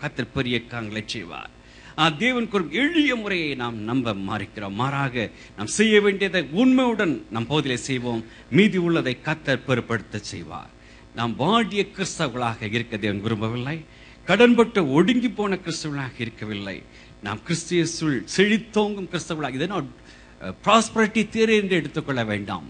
கர்த்தர் பெரிய காரியங்களை செய்வார். தேவனுக்கு ஒரு எளிய முறையை நாம் நம்ப மறுக்கிறோம். மாறாக நாம் செய்ய வேண்டியதை உண்மையுடன் நம் பகுதியிலே செய்வோம். மீதி உள்ளதை கர்த்தர் பொறுப்படுத்த செய்வார். நாம் வாடிய கிறிஸ்தவர்களாக இருக்க தேவன் விரும்பவில்லை. கடன்பட்டு ஒடுங்கி போன கிறிஸ்தவர்களாக இருக்கவில்லை. நாம் கிறிஸ்தியேசுள் செழித்தோங்கும் கிறிஸ்தவர்களாக, இதை நான் ப்ராஸ்பரிட்டி தியரி என்று எடுத்துக்கொள்ள வேண்டாம்.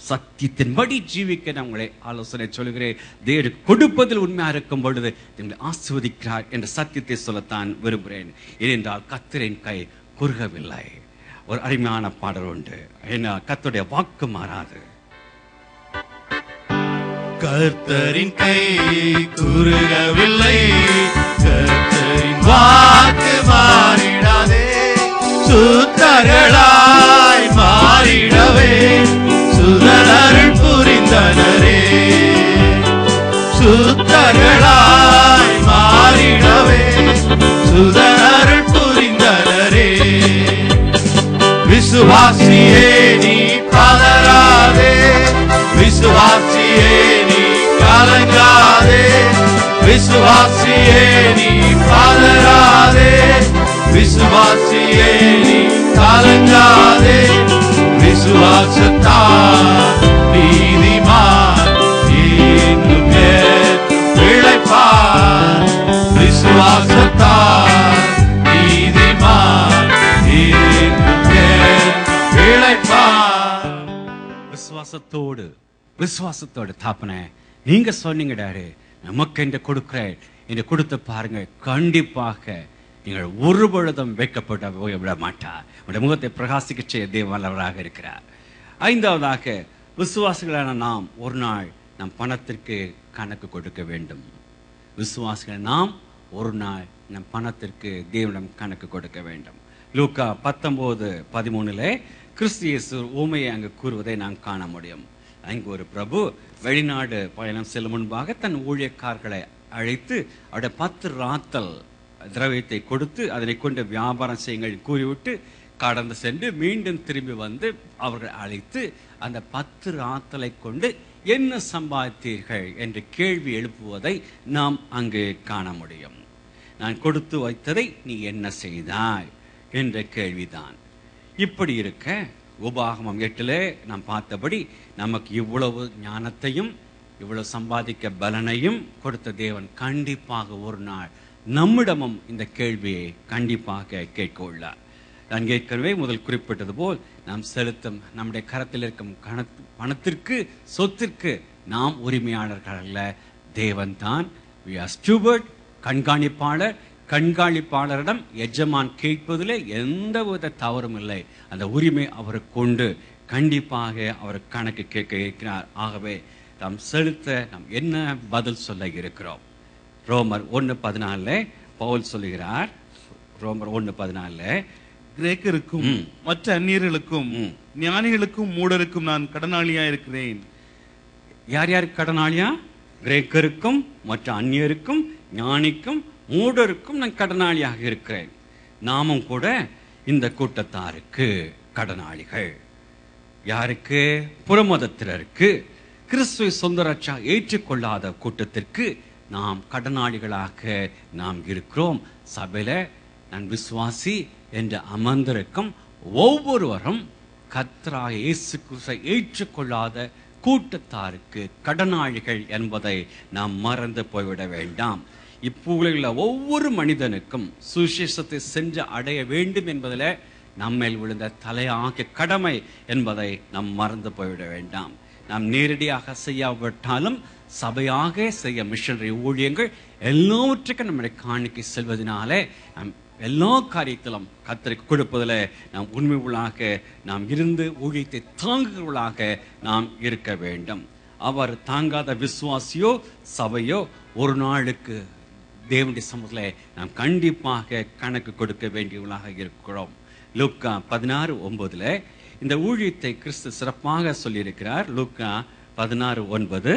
சத்தியத்தின்படி ஜீவிக்க நான் உங்களை ஆலோசனை சொல்கிறேன். தேவன் கொடுப்பதில் உண்மையாக இருக்கும் பொழுது எங்களை ஆசீர்வதிக்கிறார் என்ற சத்தியத்தை சொல்லத்தான் விரும்புகிறேன். ஏனென்றால் கர்த்தரின் கை குறுகவில்லை. ஒரு அருமையான பாடல் உண்டு, ஏன்னா கர்த்தருடைய வாக்கு மாறாது. கர்த்தரின் கை குறுகவில்லை, கர்த்தரின் வாக்கு மாறிடாதே. சுத்தர்களாய் மாறிடவே சுதனருள் புரிந்தனரே. சுத்தர்களாய் மாறிடவே சுதனருள் புரிந்தனரே. விசுவாசியே நீ பதறாதே, விசுவாசியே நீ கலங்காதே. விசுவாசியே நீ பதறாதே, விசுவாசியே நீ கலங்காதே. விசுவாசத்தால் நீதிமான் இன்னும் பிழைப்பார். விசுவாசத்தால் நீதிமான் இன்னும் பிழைப்பார். விசுவாசத்தோடு தாப்பன நீங்க சொன்னீங்க டாரு, நமக்கு என்று கொடுக்கிறேன் என்று கொடுத்து பாருங்க. கண்டிப்பாக நீங்கள் ஒரு பொழுதும் வைக்கப்பட விட மாட்டார். உடைய முகத்தை பிரகாசிக்க செய்ய தேவன் வல்லவராக இருக்கிறார். ஐந்தாவதாக, விசுவாசிகளான நாம் ஒரு நாள் நம் பணத்திற்கு கணக்கு கொடுக்க வேண்டும். விசுவாசிகள் நாம் ஒரு நாள் நம் பணத்திற்கு தேவனிடம் கணக்கு கொடுக்க வேண்டும். லூக்கா 19:13 கிறிஸ்து இயேசு உவமையை அங்கு கூறுவதை நாம் காண முடியும். அங்கு ஒரு பிரபு வெளிநாடு பயணம் செல்லும் முன்பாக தன் ஊழியக்காரர்களை அழைத்து அவருடைய 10 ராத்தல் திரவியத்தை கொடுத்து அதனை கொண்டு வியாபாரம் செய்யுங்கள் கூறிவிட்டு கடந்து சென்று மீண்டும் திரும்பி வந்து அவர்கள் அழைத்து அந்த 10 ராத்தலை கொண்டு என்ன சம்பாதித்தீர்கள் என்று கேள்வி எழுப்புவதை நாம் அங்கு காண முடியும். நான் கொடுத்து வைத்ததை நீ என்ன செய்தாய் என்ற கேள்விதான். இப்படி இருக்க உபாகமம் 8 நாம் பார்த்தபடி நமக்கு இவ்வளவு ஞானத்தையும் இவ்வளவு சம்பாதிக்க பலனையும் கொடுத்த தேவன் கண்டிப்பாக ஒரு நாள் நம்மிடமும் இந்த கேள்வியை கண்டிப்பாக கேட்க உள்ளார். நான் ஏற்கனவே முதல் குறிப்பிட்டது போல் நாம் செலுத்தும் நம்முடைய கரத்தில் இருக்கும் பணத்திற்கு சொத்திற்கு நாம் உரிமையாளர்கள் அல்ல, தேவன் தான். we are steward, கண்காணிப்பாளர். கண்காணிப்பாளரிடம் எஜமான் கேட்பதிலே எந்தவித தவறும் இல்லை. அந்த உரிமை அவருக்கு கொண்டு கண்டிப்பாக அவர் கணக்கு கேட்க இருக்கிறார். ஆகவே நாம் செலுத்த நாம் என்ன பதில் சொல்ல இருக்கிறோம்? ரோமர் 1:14 பவுல் சொல்லுகிறார். ரோமர் 1:14 கிரேக்கருக்கும் மற்ற அந்நியர்களுக்கும் ஞானிகளுக்கும் மூடருக்கும் நான் கடனாளியா இருக்கிறேன். யார் யாருக்கு கடனாளியா? கிரேக்கருக்கும் மற்ற அந்நியருக்கும் ஞானிக்கும் மூடருக்கும் நான் கடனாளியாக இருக்கிறேன். நாமும் கூட இந்த கூட்டத்தாருக்கு கடனாளிகள். யாருக்கு? புறமதத்தினருக்கு, கிறிஸ்துவை சொந்த ரட்சா ஏற்றுக்கொள்ளாத கூட்டத்திற்கு நாம் கடனாளிகளாக நாம் இருக்கிறோம். சபையில நான் விசுவாசி என்று அமர்ந்திருக்கும் ஒவ்வொருவரும் கர்த்தராகிய இயேசு கிறிஸ்துவை ஏற்றுக்கொள்ளாத கூட்டத்தாருக்கு கடனாளிகள் என்பதை நாம் மறந்து போய்விட வேண்டாம். இப்பூலையில் ஒவ்வொரு மனிதனுக்கும் சுவிசேஷத்தை சென்று அடைய வேண்டும் என்பதில் நம்மேல் விழுந்த தலையாகிய கடமை என்பதை நாம் மறந்து போய்விட வேண்டாம். நாம் நேரடியாக செய்யாவிட்டாலும் சபையாக செய்ய மிஷனரி ஊழியங்கள் எல்லாவற்றுக்கும் நம்முடைய காணிக்கை செல்வதனாலே நம் எல்லா காரியத்திலும் கர்த்தருக்கு கொடுப்பதில் நாம் உண்மை உள்ளாக நாம் இருந்து ஊழியத்தை தாங்குகிறவர்களாக நாம் இருக்க வேண்டும். அவர் தாங்காத விசுவாசியோ சபையோ ஒரு நாளுக்கு தேவனுடைய சமூகத்தில் நாம் கண்டிப்பாக கணக்கு கொடுக்க வேண்டியவர்களாக இருக்கிறோம். லூக்கா 16:9 இந்த ஊழியத்தை கிறிஸ்து சிறப்பாக சொல்லியிருக்கிறார். லூக்கா 16:9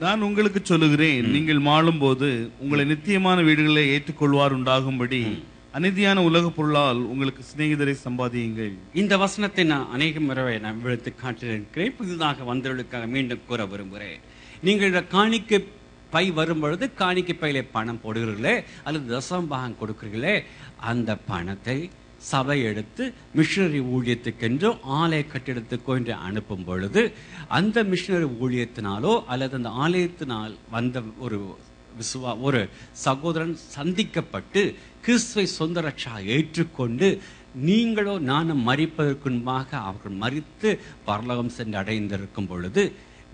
நான் உங்களுக்கு சொல்லுகிறேன், நீங்கள் மாளும் போது உங்களை நித்தியமான வீடுகளை ஏற்றுக்கொள்வார் உண்டாகும்படி அநீதியான உலக பொருளால் உங்களுக்கு சிநேகிதரை சம்பாதியுங்கள். இந்த வசனத்தை நான் அநேக முறை நான் விழுத்து காட்டியிருக்கிறேன். புதிதாக வந்தவர்களுக்காக மீண்டும் கூற விரும்புகிறேன். நீங்கள் காணிக்கை பை வரும் பொழுது காணிக்கை பையிலே பணம் போடுகிறீர்களே அல்லது தசமபாகம் கொடுக்கிறீர்களே, அந்த பணத்தை சபை எடுத்து மிஷனரி ஊழியத்துக்கென்று ஆலய கட்டிடத்துக்கோ என்று அனுப்பும் பொழுது அந்த மிஷனரி ஊழியத்தினாலோ அல்லது அந்த ஆலயத்தினால் வந்த ஒரு சகோதரன் சந்திக்கப்பட்டு கிறிஸ்துவை சொந்த ரட்சகராக ஏற்றுக்கொண்டு நீங்களோ நானும் மரிப்பதற்கு முன்பாக அவர்கள் மரித்து பரலோகம் சென்று அடைந்திருக்கும் பொழுது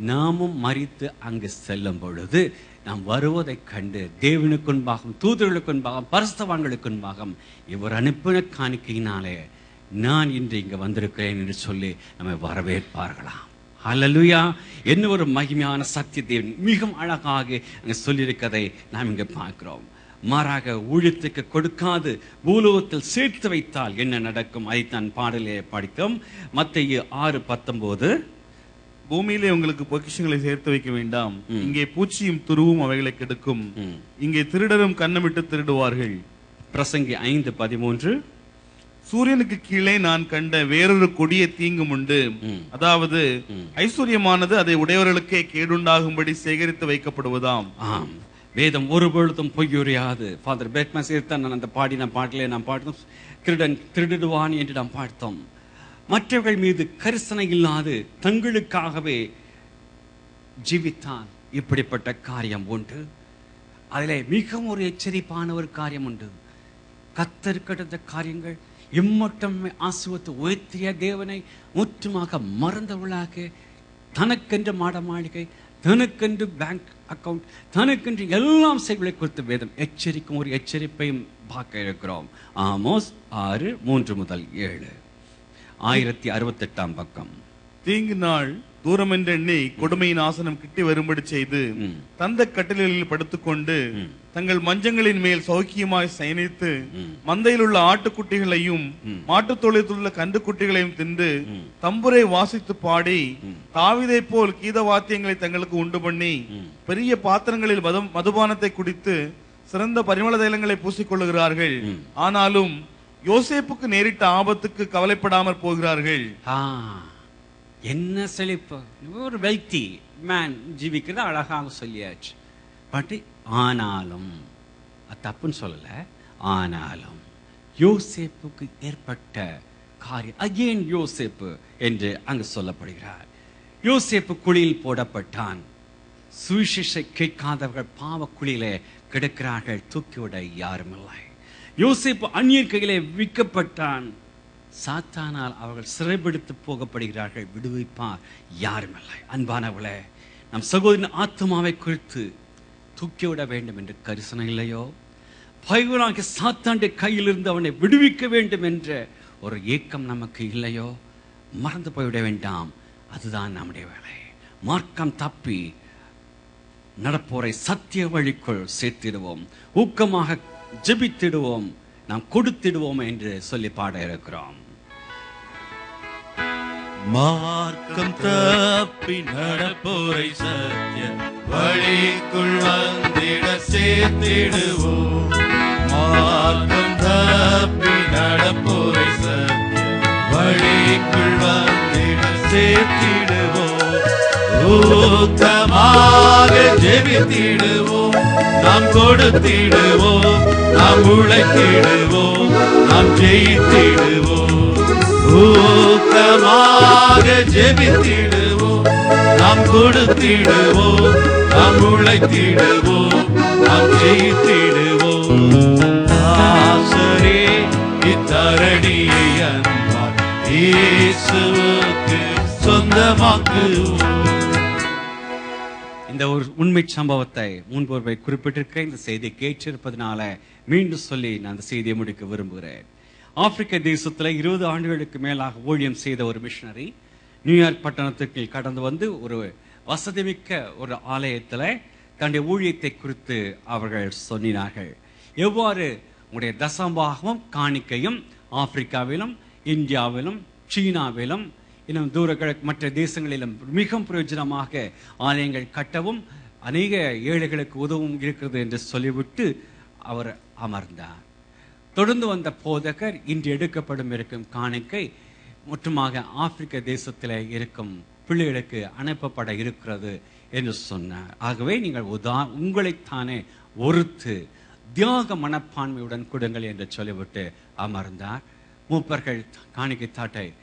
நாமும் மரித்து அங்கு செல்லும் பொழுது நாம் வருவதைக் கண்டு தேவனுக்கு முன்பாகவும் தூதர்களுக்கு முன்பாகவும் பரிசுத்தவான்களுக்கு முன்பாகவும் இவர் அனுப்பின காணிக்கையினாலே நான் இன்று இங்கே வந்திருக்கிறேன் என்று சொல்லி நம்மை வரவேற்பார்களாம். ஹல்லேலூயா! என்ன ஒரு மகிமையான சத்திய தேவன் மிகவும் அழகாக அங்கே சொல்லியிருக்கதை நாம் இங்கே பார்க்கிறோம். மாறாக ஊழியத்துக்கு கொடுக்காது பூலோகத்தில் சேர்த்து வைத்தால் என்ன நடக்கும்? அதைத்தான் பாடலே படித்தோம். மத்தேயு 6:19. பூமியிலே உங்களுக்கு பொக்கிஷங்களை சேர்த்து வைக்க வேண்டாம், இங்கே பூச்சியும் துருவும் அவைகளை கெடுக்கும், இங்கே திருடரும் கண்ணமிட்டு திருடுவார்கள். பிரசங்கி 5:13. சூரியனுக்கு கீழே நான் கண்ட வேறொரு கொடிய தீங்கும் உண்டு, அதாவது ஐஸ்வர்யமானது அதை உடையவர்களுக்கே கேடுண்டாகும்படி சேகரித்து வைக்கப்படுவதாம். ஆம், வேதம் ஒரு பொழுதும் பொய்யுரையாது. ஃபாதர் பேட்மன் சேர்த்தான் நான் அந்த பாடின பாட்டிலே நாம் பார்த்தோம், திருடன் திருடுவான் என்று நாம் பார்த்தோம். மற்றவர்கள் மீது கரிசனை இல்லாது தங்களுக்காகவே ஜீவித்தான். இப்படிப்பட்ட காரியம் உண்டு. அதிலே மிகவும் ஒரு எச்சரிப்பான ஒரு காரியம் உண்டு. கத்தற்கடுத்த காரியங்கள் இம்மட்டம் ஆசுவத்து உயர்த்திய தேவனை முற்றுமாக மறந்தவர்களாக தனக்கென்று மாட மாளிகை, தனக்கென்று பேங்க் அக்கவுண்ட், தனக்கென்று எல்லாம் செய்வதை குறித்து வேதம் எச்சரிக்கும் ஒரு எச்சரிப்பையும் பார்க்க இருக்கிறோம். ஆமோஸ் 6:3-7. 1068 பக்கம். தீங்கு நாள் தூரம் என்று எண்ணி கொடுமையின் ஆசனம் கிட்டி வரும்படி செய்து தந்த கட்டில்களில் படுத்துக்கொண்டு தங்கள் மஞ்சங்களின் மேல் சௌக்கியமாய் சயனித்து மந்தையில் உள்ள ஆட்டுக்குட்டிகளையும் மாட்டுத் தொழுத்தில் உள்ள கன்றுக்குட்டிகளையும் தின்று தம்புரை வாசித்து பாடி தாவீதை போல் கீத வாத்தியங்களை தங்களுக்கு உண்டு பண்ணி பெரிய பாத்திரங்களில் மதுபானத்தை குடித்து சிறந்த பரிமள தைலங்களை பூசிக்கொள்ளுகிறார்கள். ஆனாலும் யோசேப்புக்கு நேரிட்ட ஆபத்துக்கு கவலைப்படாமல் போகிறார்கள். என்ன செழிப்பு! ஒரு வெல்தி மேன் ஜீவிக்கிறது அழகாக சொல்லியாச்சு. பட் ஆனாலும் தப்புன்னு சொல்லல, ஆனாலும் யோசேப்புக்கு ஏற்பட்ட காரியம் அகேன் யோசேப்பு என்று அங்கு சொல்லப்படுகிறார். யோசேப்பு குழியில் போடப்பட்டான். சுவிசேஷ கேட்காதவர்கள் பாவ குழியிலே கிடக்கிறார்கள், தூக்கிவிட யாரும் இல்லை. யோசேப்பு அந்நியர் கையிலே விற்கப்பட்டான். சாத்தானால் அவர்கள் சிறைபிடித்து போகப்படுகிறார்கள், விடுவிப்பார் யாரும் இல்லை. அன்பானவளே, நம் சகோதரன் ஆத்மாவை குறித்து தூக்கிவிட வேண்டும் என்று கரிசனை இல்லையோ? பைவனாகி சாத்தாண்ட கையிலிருந்து அவனை விடுவிக்க வேண்டும் என்ற ஒரு ஏக்கம் நமக்கு இல்லையோ? மறந்து போய்விட வேண்டாம், அதுதான் நம்முடைய வேலை. மார்க்கம் தப்பி நடப்போரை சத்திய வழிக்குள் சேர்த்திடுவோம், ஊக்கமாக ஜெபித்திடுவோம், நாம் கொடுத்திடுவோம் என்று சொல்லி பாட இருக்கிறோம். மார்க்கம் தப்பி நடப்போரை சத்திய வழிக்குள் வந்திட சேர்த்திடுவோம். மார்க்கம் தப்பி நடப்போரை சத்திய வழிக்குள் வந்திட சேர்த்திடுவோம். ஊக்கமாக ஜெபித்திடுவோம், நாம் கொடுத்திடுவோம், நாம் உழைத்திடுவோம், நாம் ஜெயித்திடுவோம். ஊக்கமாக ஜெபித்திடுவோம், நாம் கொடுத்திடுவோம், நாம் உழைத்திடுவோம், நாம் ஜெயித்திடுவோம். ஆசரே இத்தரணியை அன்பால் இயேசுவுக்கு சொந்தமாக்குவோம். இந்த ஒரு உண்மை சம்பவத்தை முன்பொருவை குறிப்பிட்டிருக்க இந்த செய்தியை கேட்டிருப்பதனால மீண்டும் சொல்லி நான் அந்த செய்தியை முடிக்க விரும்புகிறேன். ஆப்பிரிக்க தேசத்துல 20 ஆண்டுகளுக்கு மேலாக ஊழியம் செய்த ஒரு மிஷனரி நியூயார்க் பட்டணத்துக்கு கடந்து வந்து ஒரு வசதிமிக்க ஒரு ஆலயத்துல தன்னுடைய ஊழியத்தை குறித்து அவர்கள் சொன்னார்கள். எவ்வாறு உங்களுடைய தசம்பாகமும் காணிக்கையும் ஆப்பிரிக்காவிலும் இந்தியாவிலும் சீனாவிலும் இன்னும் தூர மற்ற தேசங்களிலும் மிகவும் பிரயோஜனமாக ஆலயங்கள் கட்டவும் அநேக ஏழைகளுக்கு உதவும் இருக்கிறது என்று சொல்லிவிட்டு அவர் அமர்ந்தார். தொடர்ந்து வந்த போதகர் இன்று எடுக்கப்படும் இருக்கும் காணிக்கை முற்றுமாக ஆப்பிரிக்க தேசத்தில் இருக்கும் பிள்ளைகளுக்கு அனுப்பப்பட இருக்கிறது என்று சொன்னார். ஆகவே நீங்கள் உங்களைத்தானே ஒருத்து தியாக மனப்பான்மையுடன் கொடுங்கள் என்று சொல்லிவிட்டு அமர்ந்தார். மூப்பர்கள் காணிக்கை தாட்டை